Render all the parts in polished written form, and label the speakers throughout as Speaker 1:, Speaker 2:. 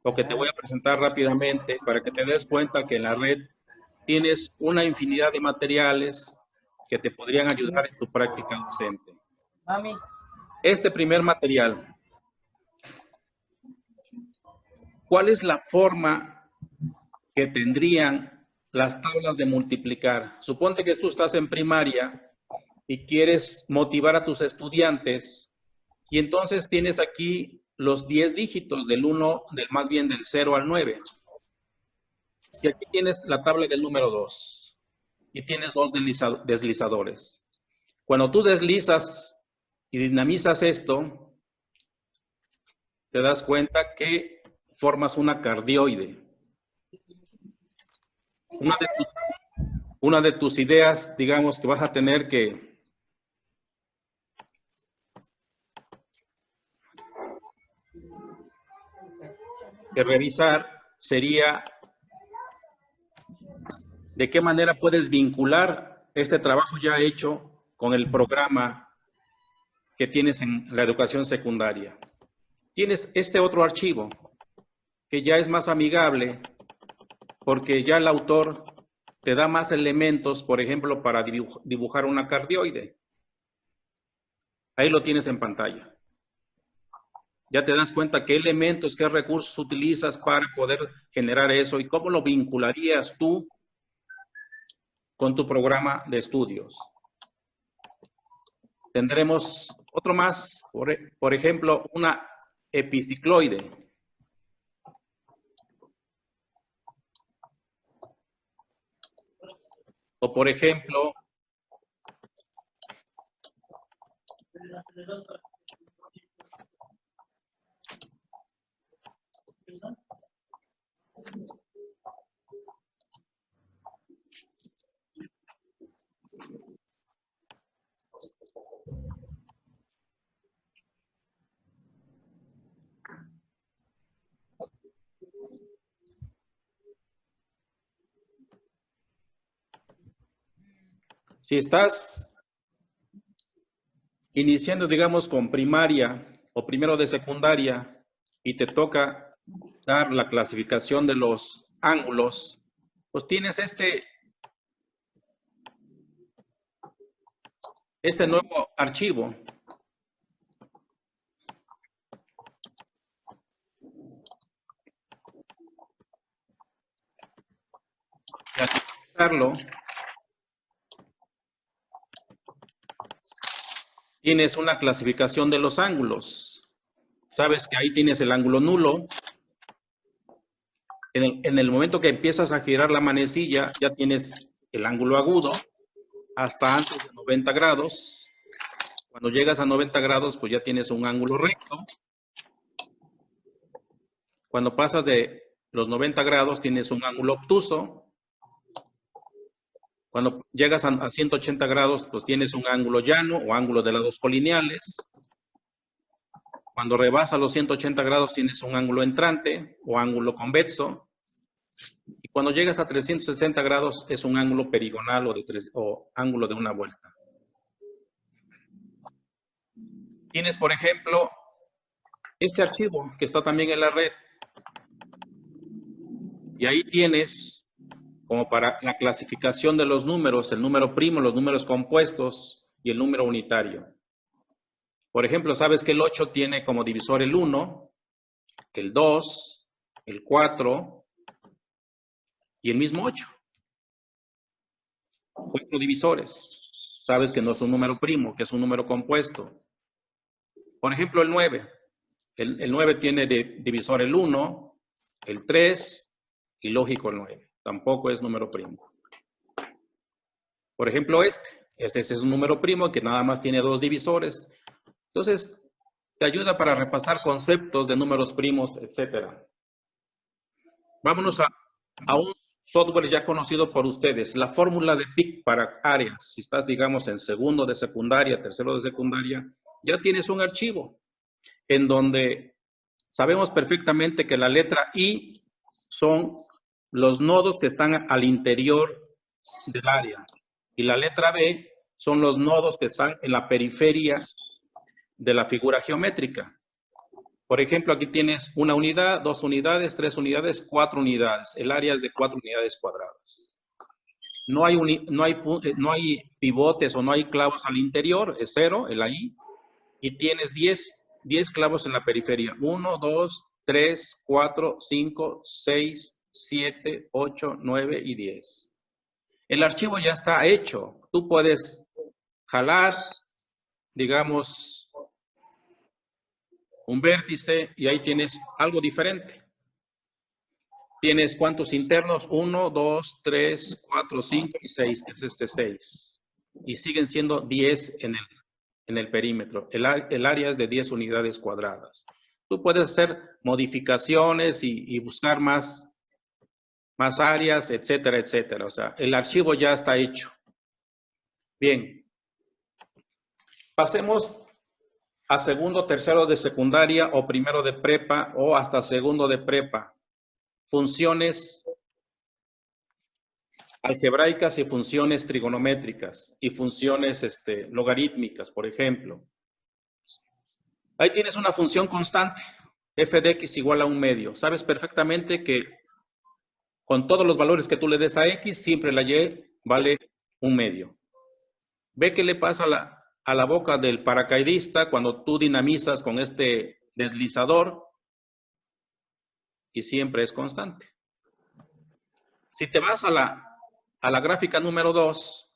Speaker 1: lo que te voy a presentar rápidamente para que te des cuenta que en la red tienes una infinidad de materiales que te podrían ayudar en tu práctica docente.
Speaker 2: Mami.
Speaker 1: Este primer material, ¿cuál es la forma que tendrían las tablas de multiplicar? Suponte que tú estás en primaria y quieres motivar a tus estudiantes y entonces tienes aquí los 10 dígitos del 1, más bien del 0 al 9. Y aquí tienes la tabla del número 2 y tienes dos deslizadores. Cuando tú deslizas y dinamizas esto, te das cuenta que formas una cardioide. Una de tus ideas, digamos, que vas a tener que revisar sería de qué manera puedes vincular este trabajo ya hecho con el programa que tienes en la educación secundaria. Tienes este otro archivo que ya es más amigable porque ya el autor te da más elementos, por ejemplo, para dibujar una cardioide. Ahí lo tienes en pantalla. Ya te das cuenta qué elementos, qué recursos utilizas para poder generar eso y cómo lo vincularías tú con tu programa de estudios. Tendremos otro más, por ejemplo, una epicicloide. O por ejemplo, si estás iniciando, digamos, con primaria o primero de secundaria y te toca dar la clasificación de los ángulos, pues tienes este nuevo archivo. Y al utilizarlo, tienes una clasificación de los ángulos. Sabes que ahí tienes el ángulo nulo. En el momento que empiezas a girar la manecilla, ya tienes el ángulo agudo hasta antes de 90 grados. Cuando llegas a 90 grados, pues ya tienes un ángulo recto. Cuando pasas de los 90 grados, tienes un ángulo obtuso. Cuando llegas a 180 grados, pues tienes un ángulo llano o ángulo de lados colineales. Cuando rebasa los 180 grados, tienes un ángulo entrante o ángulo convexo. Y cuando llegas a 360 grados, es un ángulo perigonal o ángulo de una vuelta. Tienes, por ejemplo, este archivo que está también en la red. Y ahí tienes, como para la clasificación de los números, el número primo, los números compuestos y el número unitario. Por ejemplo, sabes que el 8 tiene como divisor el 1, el 2, el 4 y el mismo 8. 4 divisores. Sabes que no es un número primo, que es un número compuesto. Por ejemplo, el 9. El 9 tiene de divisor el 1, el 3 y lógico el 9. Tampoco es número primo. Por ejemplo, este es un número primo que nada más tiene 2 divisores. Entonces, te ayuda para repasar conceptos de números primos, etc. Vámonos a un software ya conocido por ustedes, la fórmula de PIC para áreas. Si estás, digamos, en segundo de secundaria, tercero de secundaria, ya tienes un archivo en donde sabemos perfectamente que la letra I son los nodos que están al interior del área y la letra B son los nodos que están en la periferia de la figura geométrica. Por ejemplo, aquí tienes 1 unidad, 2 unidades, 3 unidades, 4 unidades. El área es de 4 unidades cuadradas. No hay pivotes o no hay clavos al interior, es 0, el ahí. Y tienes 10 clavos en la periferia. 1, 2, 3, 4, 5, 6, 7, 8, 9 y 10. El archivo ya está hecho. Tú puedes jalar, digamos, un vértice y ahí tienes algo diferente. Tienes cuántos internos, 1, 2, 3, 4, 5 y 6, que es este 6. Y siguen siendo 10 en el perímetro. El área es de 10 unidades cuadradas. Tú puedes hacer modificaciones y buscar más áreas, etcétera, etcétera. O sea, el archivo ya está hecho. Bien. Pasemos a segundo, tercero de secundaria o primero de prepa o hasta segundo de prepa. Funciones algebraicas y funciones trigonométricas y funciones logarítmicas, por ejemplo. Ahí tienes una función constante, f de x igual a 1 medio. Sabes perfectamente que con todos los valores que tú le des a x, siempre la y vale 1 medio. Ve qué le pasa a la boca del paracaidista cuando tú dinamizas con este deslizador y siempre es constante. Si te vas a la gráfica número 2,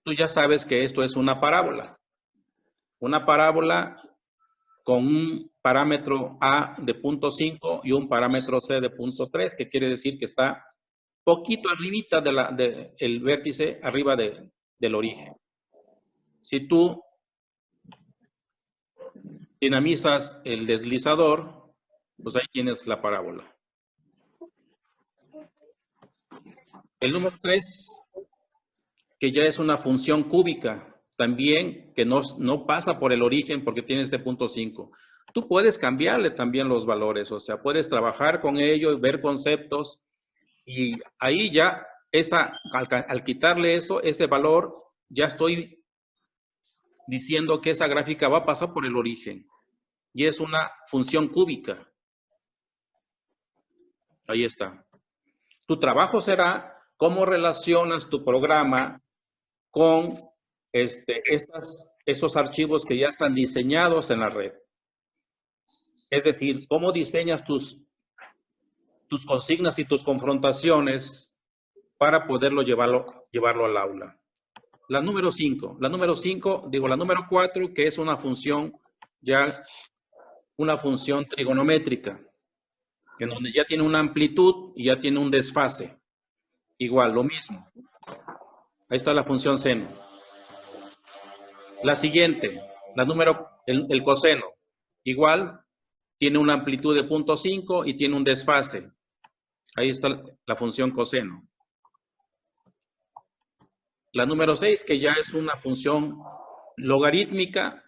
Speaker 1: tú ya sabes que esto es una parábola. Una parábola con un parámetro A de 0.5 y un parámetro C de 0.3, que quiere decir que está poquito arribita del vértice, arriba del origen. Si tú dinamizas el deslizador, pues ahí tienes la parábola. El número 3, que ya es una función cúbica, también que no pasa por el origen porque tiene este 0.5. Tú puedes cambiarle también los valores, o sea, puedes trabajar con ello, ver conceptos, y ahí ya, al quitarle eso, ese valor, ya estoy diciendo que esa gráfica va a pasar por el origen. Y es una función cúbica. Ahí está. Tu trabajo será cómo relacionas tu programa con estos archivos que ya están diseñados en la red. Es decir, cómo diseñas tus consignas y tus confrontaciones para poderlo llevarlo al aula. La número 5, la número 4, que es una función trigonométrica, en donde ya tiene una amplitud y ya tiene un desfase. Igual, lo mismo. Ahí está la función seno. La siguiente, el coseno. Igual, tiene una amplitud de 0.5 y tiene un desfase. Ahí está la función coseno. La número 6, que ya es una función logarítmica.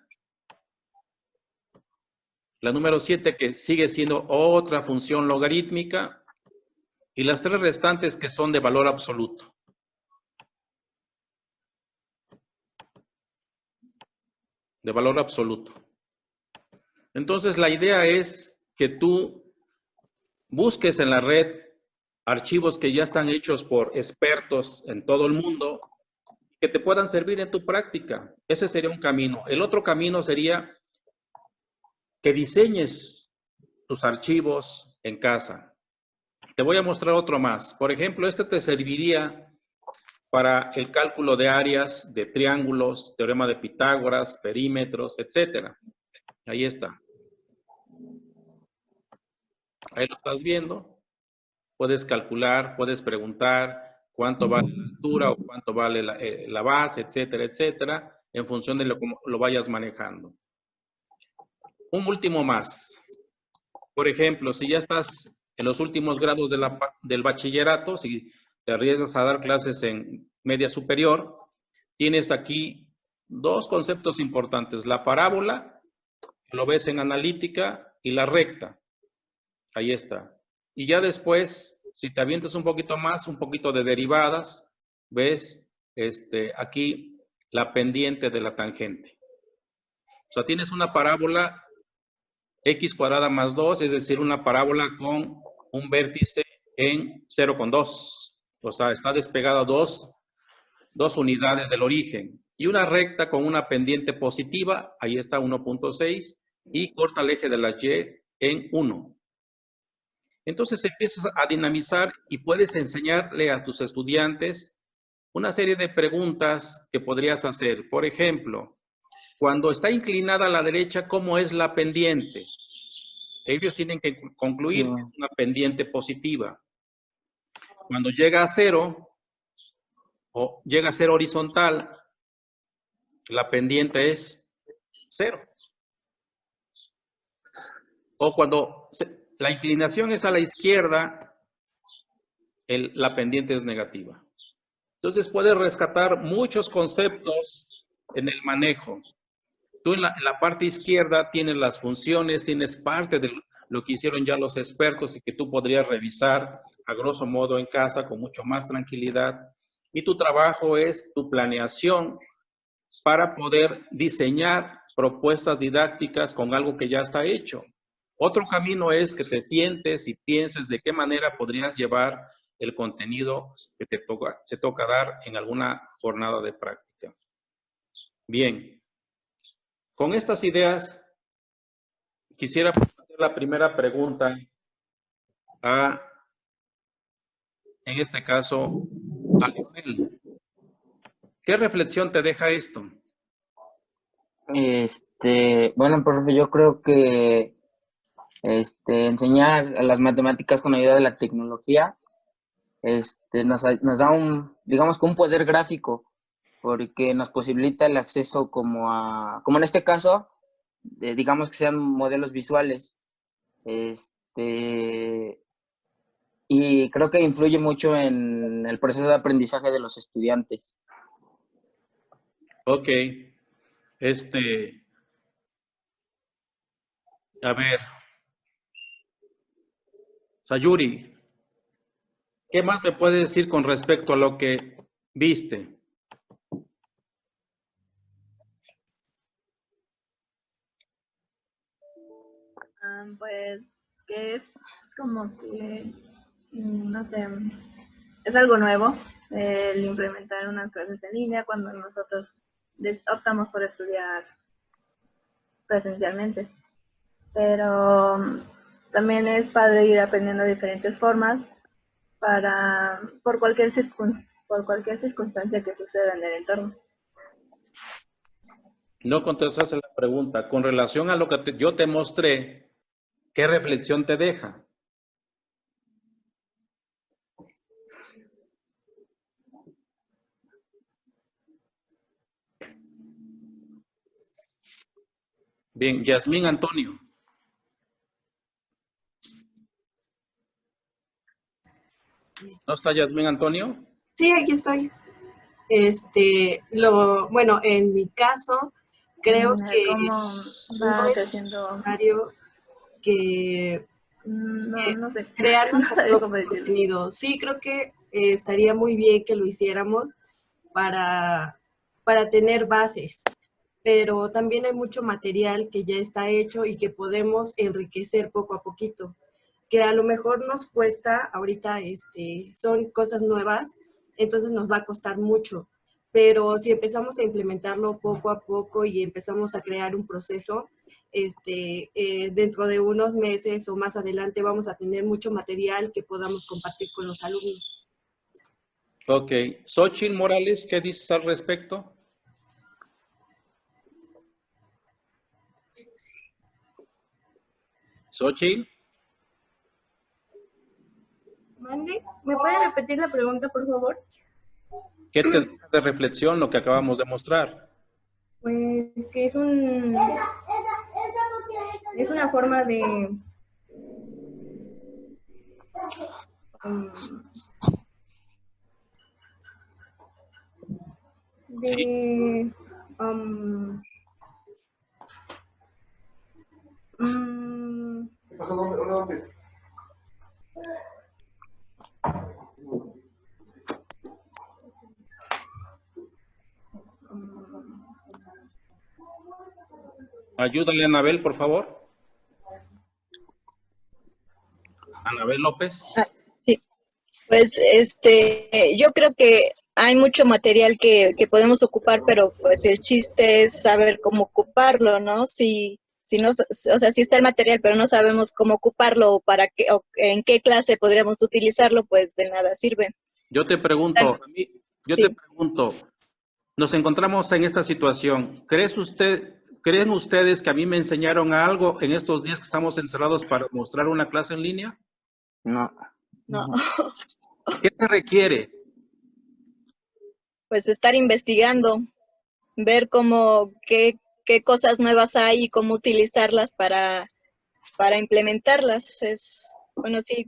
Speaker 1: La número 7, que sigue siendo otra función logarítmica. Y las 3 restantes, que son de valor absoluto. De valor absoluto. Entonces, la idea es que tú busques en la red archivos que ya están hechos por expertos en todo el mundo, que te puedan servir en tu práctica. Ese sería un camino. El otro camino sería que diseñes tus archivos en casa. Te voy a mostrar otro más. Por ejemplo, este te serviría para el cálculo de áreas, de triángulos, teorema de Pitágoras, perímetros, etcétera. Ahí está. Ahí lo estás viendo. Puedes calcular, puedes preguntar cuánto vale la altura o cuánto vale la base, etcétera, etcétera, en función de cómo lo vayas manejando. Un último más. Por ejemplo, si ya estás en los últimos grados del bachillerato, si te arriesgas a dar clases en media superior, tienes aquí 2 conceptos importantes. La parábola, lo ves en analítica, y la recta. Ahí está. Y ya después, si te avientas un poquito más, un poquito de derivadas, ves aquí la pendiente de la tangente. O sea, tienes una parábola x cuadrada más 2, es decir, una parábola con un vértice en 0,2. O sea, está despegada dos unidades del origen. Y una recta con una pendiente positiva, ahí está 1.6, y corta el eje de la y en 1. Entonces empiezas a dinamizar y puedes enseñarle a tus estudiantes una serie de preguntas que podrías hacer. Por ejemplo, cuando está inclinada a la derecha, ¿cómo es la pendiente? Ellos tienen que concluir que es una pendiente positiva. Cuando llega a 0, o llega a ser horizontal, la pendiente es 0. O cuando la inclinación es a la izquierda, la pendiente es negativa. Entonces puedes rescatar muchos conceptos en el manejo. Tú en la parte izquierda tienes las funciones, tienes parte de lo que hicieron ya los expertos y que tú podrías revisar a grosso modo en casa con mucho más tranquilidad. Y tu trabajo es tu planeación para poder diseñar propuestas didácticas con algo que ya está hecho. Otro camino es que te sientes y pienses de qué manera podrías llevar el contenido que te toca dar en alguna jornada de práctica. Bien, con estas ideas quisiera hacer la primera pregunta a, en este caso, a Leonel. ¿Qué reflexión te deja esto?
Speaker 2: Bueno, profe, yo creo que enseñar las matemáticas con ayuda de la tecnología nos da digamos que un poder gráfico, porque nos posibilita el acceso como en este caso, digamos que sean modelos visuales. Y creo que influye mucho en el proceso de aprendizaje de los estudiantes.
Speaker 1: Ok. A ver. Sayuri, ¿qué más me puedes decir con respecto a lo que viste?
Speaker 3: Pues que es como que, no sé, es algo nuevo el implementar unas clases en línea cuando nosotros optamos por estudiar presencialmente. Pero también es padre ir aprendiendo diferentes formas por cualquier circunstancia que suceda en el entorno.
Speaker 1: No contestaste la pregunta. Con relación a lo que yo te mostré, ¿qué reflexión te deja? Bien, Yasmín Antonio. ¿No está Yasmín Antonio?
Speaker 4: Sí, aquí estoy. Bueno, en mi caso, creo que
Speaker 3: ¿Cómo va creciendo?
Speaker 4: Necesario que
Speaker 3: no sé.
Speaker 4: crear
Speaker 3: No
Speaker 4: nuestro
Speaker 3: sé
Speaker 4: propio
Speaker 3: cómo decirlo.
Speaker 4: contenido. Sí, creo que estaría muy bien que lo hiciéramos para tener bases, pero también hay mucho material que ya está hecho y que podemos enriquecer poco a poquito, que a lo mejor nos cuesta ahorita, son cosas nuevas, entonces nos va a costar mucho, pero si empezamos a implementarlo poco a poco y empezamos a crear un proceso, dentro de unos meses o más adelante vamos a tener mucho material que podamos compartir con los alumnos.
Speaker 1: Ok. Xochitl Morales, ¿qué dices al respecto? Xochitl.
Speaker 5: Mande, ¿me puede repetir la pregunta, por favor?
Speaker 1: ¿Qué te deja de reflexión lo que acabamos de mostrar?
Speaker 5: Pues que es una forma de
Speaker 1: ¿Sí? Ayúdale a Anabel, por favor. Isabel López.
Speaker 6: Sí, pues yo creo que hay mucho material que podemos ocupar, pero pues el chiste es saber cómo ocuparlo, ¿no? Si no, o sea, si está el material, pero no sabemos cómo ocuparlo o para qué, o en qué clase podríamos utilizarlo, pues de nada sirve.
Speaker 1: Yo te pregunto,
Speaker 6: Sí.
Speaker 1: te pregunto, nos encontramos en esta situación. ¿Creen ustedes que a mí me enseñaron algo en estos días que estamos encerrados para mostrar una clase en línea?
Speaker 2: No.
Speaker 6: No,
Speaker 1: ¿Qué se requiere?
Speaker 6: pues estar investigando, ver qué cosas nuevas hay y cómo utilizarlas para implementarlas. Bueno, sí,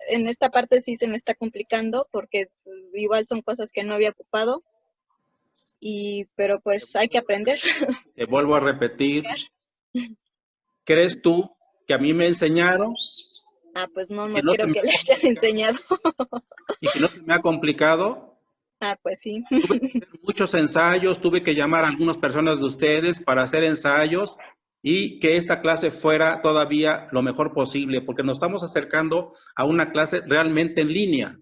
Speaker 6: en esta parte sí se me está complicando porque igual son cosas que no había ocupado, pero pues hay que aprender.
Speaker 1: Te vuelvo a repetir. ¿Crees tú que a mí me enseñaron
Speaker 6: Pues no
Speaker 1: y no se
Speaker 6: creo
Speaker 1: me
Speaker 6: que
Speaker 1: ha
Speaker 6: le hayan enseñado.
Speaker 1: y que no se me ha complicado?
Speaker 6: Pues sí.
Speaker 1: Tuve que hacer muchos ensayos, tuve que llamar a algunas personas de ustedes para hacer ensayos y que esta clase fuera todavía lo mejor posible, porque nos estamos acercando a una clase realmente en línea.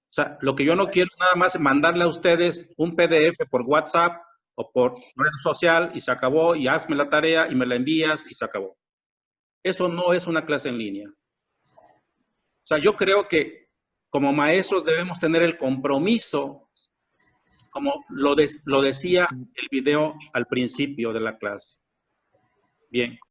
Speaker 1: O sea, lo que yo no quiero nada más es mandarle a ustedes un PDF por WhatsApp o por red social y se acabó, y hazme la tarea y me la envías y se acabó. Eso no es una clase en línea. O sea, yo creo que como maestros debemos tener el compromiso, como lo decía el video al principio de la clase. Bien,